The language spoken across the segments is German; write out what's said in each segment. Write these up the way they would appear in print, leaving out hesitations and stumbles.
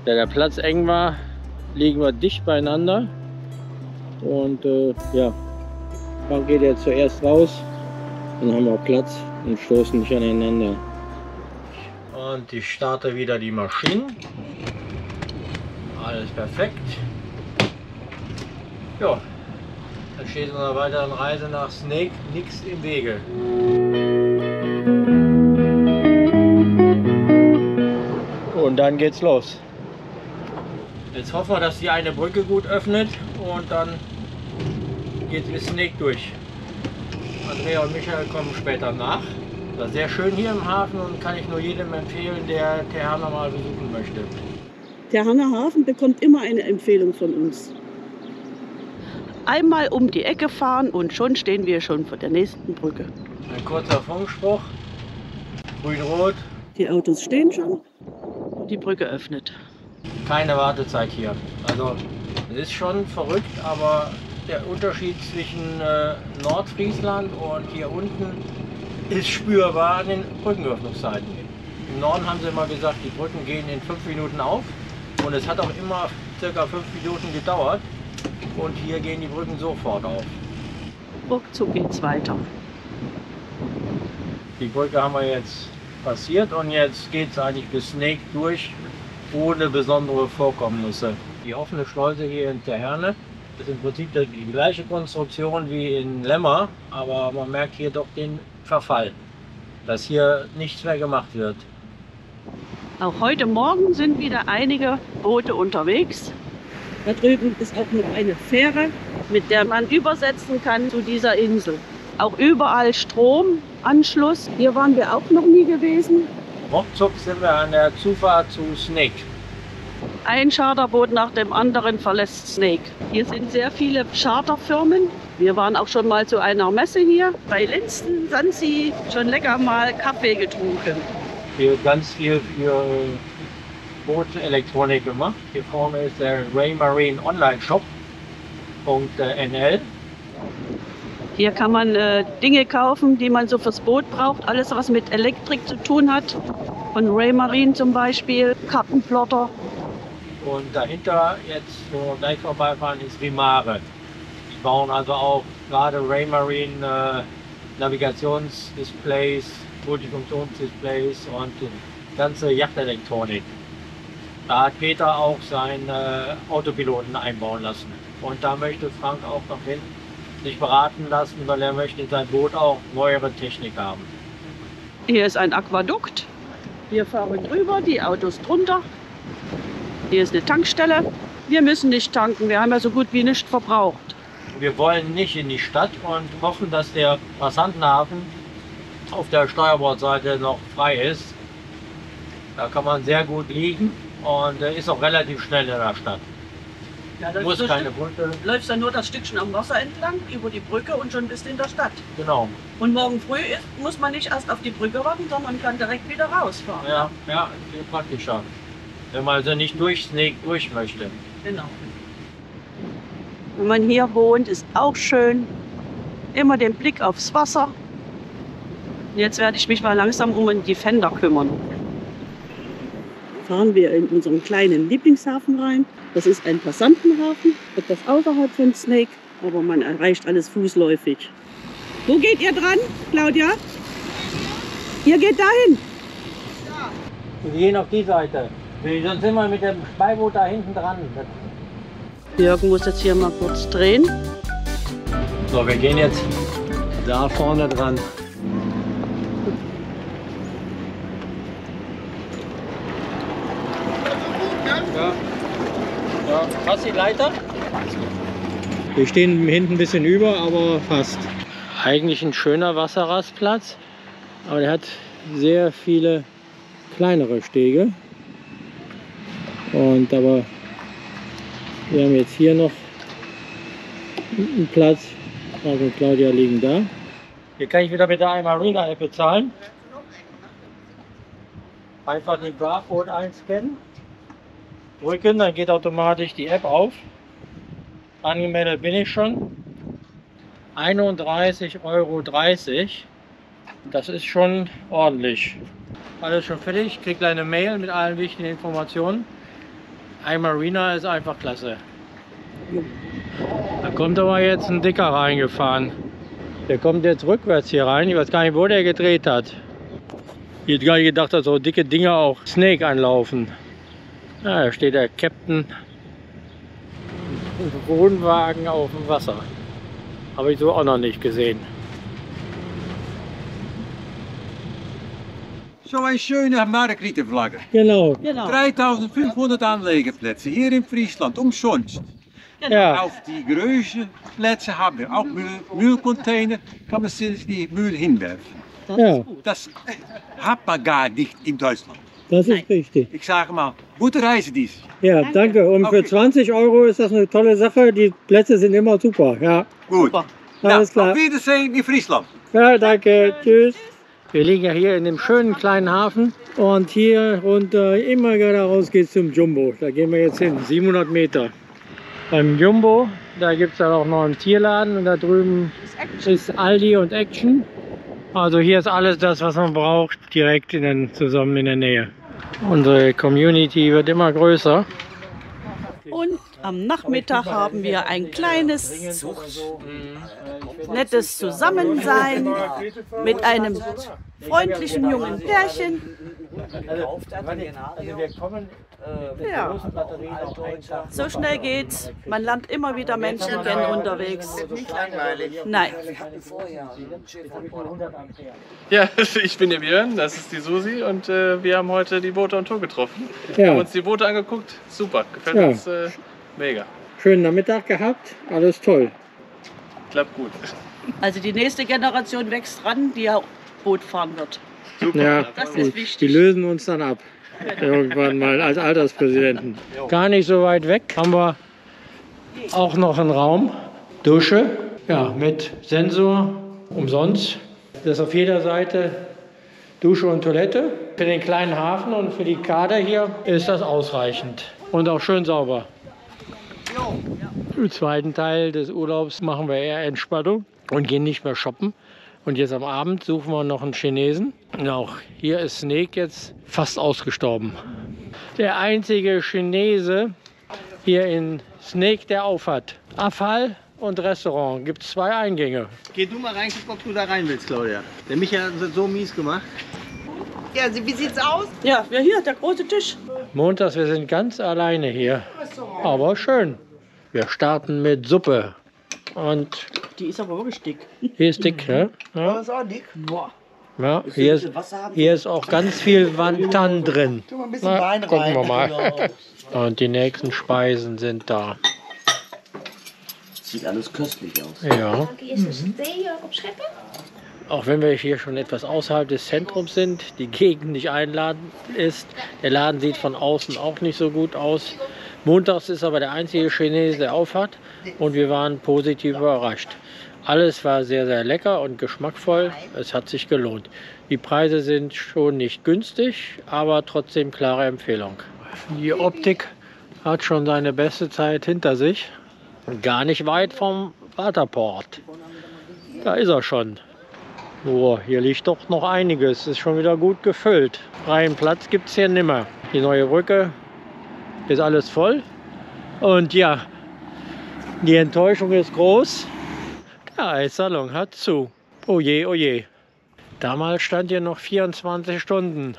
Da der Platz eng war, liegen wir dicht beieinander. Und ja, Frank geht jetzt zuerst raus. Dann haben wir Platz und stoßen nicht aneinander. Und ich starte wieder die Maschinen. Alles perfekt. Ja, dann steht unserer weiteren Reise nach Snake nichts im Wege. Und dann geht's los. Jetzt hoffen wir, dass die eine Brücke gut öffnet und dann geht's bis Snake durch. Andrea und Michael kommen später nach. Das ist sehr schön hier im Hafen und kann ich nur jedem empfehlen, der Tehana mal besuchen möchte. Tehana Hafen bekommt immer eine Empfehlung von uns. Einmal um die Ecke fahren und schon stehen wir schon vor der nächsten Brücke. Ein kurzer Funkspruch. Grün-Rot. Die Autos stehen schon. Die Brücke öffnet. Keine Wartezeit hier. Also es ist schon verrückt, aber der Unterschied zwischen Nordfriesland und hier unten ist spürbar an den Brückenöffnungszeiten. Im Norden haben sie immer gesagt, die Brücken gehen in 5 Minuten auf und es hat auch immer ca. 5 Minuten gedauert und hier gehen die Brücken sofort auf. Ruckzuck geht's weiter. Die Brücke haben wir jetzt passiert und jetzt geht es eigentlich bis Snake durch, ohne besondere Vorkommnisse. Die offene Schleuse hier in Teherne ist im Prinzip die gleiche Konstruktion wie in Lemmer, aber man merkt hier doch den Verfall, dass hier nichts mehr gemacht wird. Auch heute Morgen sind wieder einige Boote unterwegs. Da drüben ist auch noch eine Fähre, mit der man übersetzen kann zu dieser Insel. Auch überall Stromanschluss. Hier waren wir auch noch nie gewesen. Ruckzuck sind wir an der Zufahrt zu Snake. Ein Charterboot nach dem anderen verlässt Snake. Hier sind sehr viele Charterfirmen. Wir waren auch schon mal zu einer Messe hier. Bei Linston Sansi schon lecker mal Kaffee getrunken. Hier wird ganz viel für Bootelektronik gemacht. Hier vorne ist der Raymarine Online Shop.nl. Hier kann man Dinge kaufen, die man so fürs Boot braucht. Alles, was mit Elektrik zu tun hat. Von Raymarine zum Beispiel, Kartenplotter. Und dahinter, jetzt wo wir gleich vorbeifahren, ist Rimare. Die bauen also auch gerade Raymarine Navigationsdisplays, Multifunktionsdisplays und ganze Yachtelektronik. Da hat Peter auch seinen Autopiloten einbauen lassen. Und da möchte Frank auch noch hin, sich beraten lassen, weil er möchte in sein Boot auch neuere Technik haben. Hier ist ein Aquädukt. Wir fahren drüber, die Autos drunter. Hier ist eine Tankstelle. Wir müssen nicht tanken, wir haben ja so gut wie nichts verbraucht. Wir wollen nicht in die Stadt und hoffen, dass der Passantenhafen auf der Steuerbordseite noch frei ist. Da kann man sehr gut liegen und ist auch relativ schnell in der Stadt. Ja, das Muss keine Brücke. Läufst dann nur das Stückchen am Wasser entlang, über die Brücke und schon bist du in der Stadt. Genau. Und morgen früh muss man nicht erst auf die Brücke warten, sondern kann direkt wieder rausfahren. Ja, ja, viel praktischer. Wenn man also nicht durch Snake durch möchte. Genau. Wenn man hier wohnt, ist auch schön. Immer den Blick aufs Wasser. Jetzt werde ich mich mal langsam um den Defender kümmern. Fahren wir in unseren kleinen Lieblingshafen rein. Das ist ein Passantenhafen, etwas außerhalb von Snake, aber man erreicht alles fußläufig. Wo geht ihr dran, Claudia? Ihr geht dahin. Wir gehen auf die Seite. Sonst sind wir mit dem Beiboot da hinten dran. Jürgen muss jetzt hier mal kurz drehen. So, wir gehen jetzt da vorne dran. Ja. Ja, fast die Leiter. Wir stehen hinten ein bisschen über, aber fast. Eigentlich ein schöner Wasserrastplatz, aber der hat sehr viele kleinere Stege. Aber wir haben jetzt hier noch einen Platz. Frank und Claudia liegen da. Hier kann ich wieder mit der Marina-App bezahlen. Einfach den Barcode einscannen, drücken, dann geht automatisch die App auf. Angemeldet bin ich schon. 31,30 €. Das ist schon ordentlich. Alles schon fertig. Ich kriege eine Mail mit allen wichtigen Informationen. iMarina ist einfach klasse. Da kommt aber jetzt ein Dicker reingefahren. Der kommt jetzt rückwärts hier rein. Ich weiß gar nicht, wo der gedreht hat. Ich hätte gar nicht gedacht, dass so dicke Dinger auch Snake anlaufen. Ja, da steht der Captain im Wohnwagen auf dem Wasser. Habe ich so auch noch nicht gesehen. So ein schöner Marktrietenflagge. Genau. 3500 Anlegeplätze hier in Friesland, umsonst. Ja. Auf die größten Plätze haben wir auch Müllcontainer, kann man sich die Müll hinwerfen. Ja, Das hat man gar nicht in Deutschland. das ist richtig. Ich sage mal, gute Reise dies. Ja, danke. Und für Okay. 20 € ist das eine tolle Sache. Die Plätze sind immer super. Ja, Gut. Super. alles klar. Auf Wiedersehen in Friesland. Ja, danke. Tschüss. Wir liegen ja hier in dem schönen kleinen Hafen und hier runter, immer geradeaus geht's zum Jumbo. Da gehen wir jetzt hin, 700 Meter. Beim Jumbo, da gibt es dann auch noch einen Tierladen und da drüben ist Aldi und Action. Also hier ist alles das, was man braucht, direkt zusammen in der Nähe. Unsere Community wird immer größer. Und am Nachmittag haben wir ein kleines, nettes Zusammensein mit einem freundlichen jungen Pärchen. Also wir kommen mit Ja. großen Batterien auf einen Tag. So schnell geht's. Man lernt immer wieder Menschen kennen unterwegs. Nicht langweilig. Nein. Ja, ich bin der Björn, das ist die Susi und wir haben heute die Boote on Tour getroffen. Ja. Haben uns die Boote angeguckt, super, gefällt Ja. uns mega, Schönen Nachmittag gehabt, alles toll. klappt gut. Also die nächste Generation wächst ran, die auch Boot fahren wird. Ja, Das ist die wichtig. lösen uns dann ab. Irgendwann mal als Alterspräsidenten. Gar nicht so weit weg haben wir auch noch einen Raum. Dusche, ja, mit Sensor, umsonst. Das ist auf jeder Seite Dusche und Toilette. Für den kleinen Hafen und für die Kader hier ist das ausreichend. Und auch schön sauber. Im zweiten Teil des Urlaubs machen wir eher Entspannung und gehen nicht mehr shoppen. Und jetzt am Abend suchen wir noch einen Chinesen. Und auch hier ist Snake jetzt fast ausgestorben. Der einzige Chinese hier in Snake, der auf hat. Afal und Restaurant. Gibt 2 Eingänge. Geh du mal rein, guck, ob du da rein willst, Claudia. Der Micha hat so mies gemacht. Ja, wie sieht's aus? Ja, wir hier, der große Tisch. Montags, wir sind ganz alleine hier. Aber schön. Wir starten mit Suppe. Und Die ist aber wirklich dick. hier ist dick, ne? Ja, ist auch dick. Boah. ja, hier ist auch ganz viel Wantan drin. Tu mal ein bisschen Na, Wein gucken rein. wir mal. Und die nächsten Speisen sind da. Sieht alles köstlich aus. Ja. Eerst een thee opscheppen. Auch wenn wir hier schon etwas außerhalb des Zentrums sind, die Gegend nicht einladend ist. Der Laden sieht von außen auch nicht so gut aus. Montags ist aber der einzige Chinese, der auf hat, und wir waren positiv überrascht. Alles war sehr, sehr lecker und geschmackvoll. Es hat sich gelohnt. Die Preise sind schon nicht günstig, aber trotzdem klare Empfehlung. Die Optik hat schon seine beste Zeit hinter sich. Gar nicht weit vom Waterport. Da ist er schon. Oh, hier liegt doch noch einiges. Ist schon wieder gut gefüllt. Freien Platz gibt es hier nimmer. Die neue Brücke ist alles voll. Und ja, die Enttäuschung ist groß. Der Eissalon hat zu. Oh je, oh je. Damals stand hier noch 24 Stunden.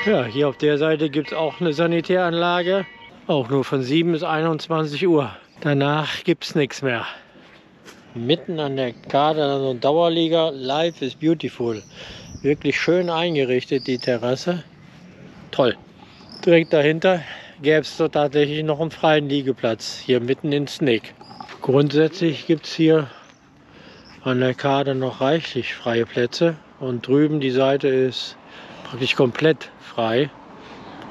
Ja, hier auf der Seite gibt es auch eine Sanitäranlage. Auch nur von 7 bis 21 Uhr. Danach gibt es nichts mehr. Mitten an der Karte so ein Dauerlieger. Life is beautiful. Wirklich schön eingerichtet, die Terrasse. Toll. Direkt dahinter gäbe es tatsächlich noch einen freien Liegeplatz. Hier mitten in Snake. Grundsätzlich gibt es hier an der Karte noch reichlich freie Plätze. Und drüben die Seite ist praktisch komplett frei.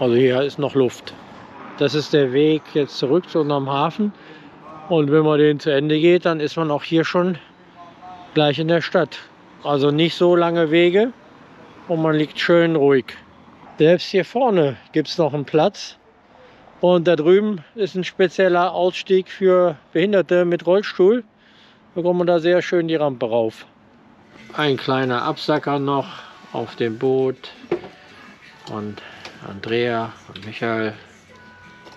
Also hier ist noch Luft. Das ist der Weg jetzt zurück zu unserem Hafen. Und wenn man den zu Ende geht, dann ist man auch hier schon gleich in der Stadt. Also nicht so lange Wege und man liegt schön ruhig. Selbst hier vorne gibt es noch einen Platz. Und da drüben ist ein spezieller Ausstieg für Behinderte mit Rollstuhl. Da kommt man da sehr schön die Rampe rauf. Ein kleiner Absacker noch auf dem Boot. Und Andrea und Michael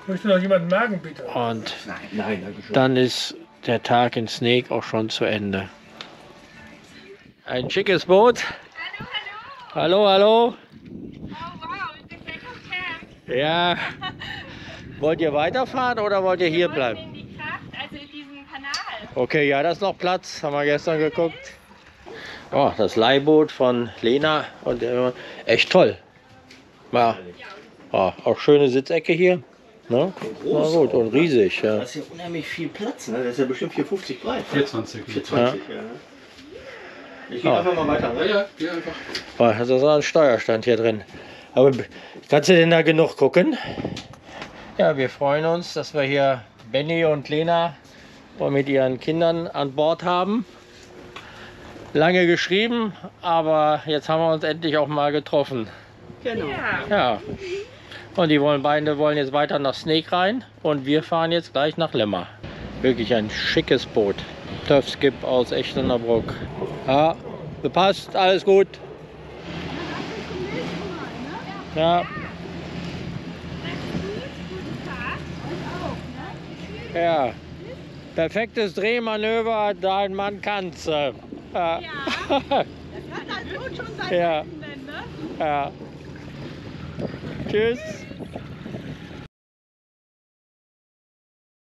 Möchte noch jemand Magen bitte? Und Nein, danke schön. dann ist der Tag in Sneek auch schon zu Ende. Ein schickes Boot. Hallo, hallo. Oh wow, wir sind gleich am Camp. Ja. Wollt ihr weiterfahren oder wollt ihr hier bleiben? In die Kraft, also in diesem Kanal. Okay, ja, da ist noch Platz. Haben wir gestern geguckt. Oh, das Leihboot von Lena. Und echt toll. Ja. Oh, auch schöne Sitzecke hier. Ne? Na gut, und riesig. Ja. Das ist ja unheimlich viel Platz, ne? Das ist ja bestimmt 4,50 breit. 420. 420, ja. Ich gehe einfach mal weiter, ne? Ja, geh einfach. Oh, das ist auch ein Steuerstand hier drin. Aber kannst du denn da genug gucken? Ja, wir freuen uns, dass wir hier Benny und Lena mit ihren Kindern an Bord haben. Lange geschrieben, aber jetzt haben wir uns endlich auch mal getroffen. Genau. Ja. Und die beide wollen jetzt weiter nach Sneek rein und wir fahren jetzt gleich nach Lemmer. Wirklich ein schickes Boot. TÜV Skip aus Echterndabruck. Ja, gepasst, alles gut. Ja. Ja. Perfektes Drehmanöver, dein Mann kann's. Ja. Ja. Ja. Tschüss.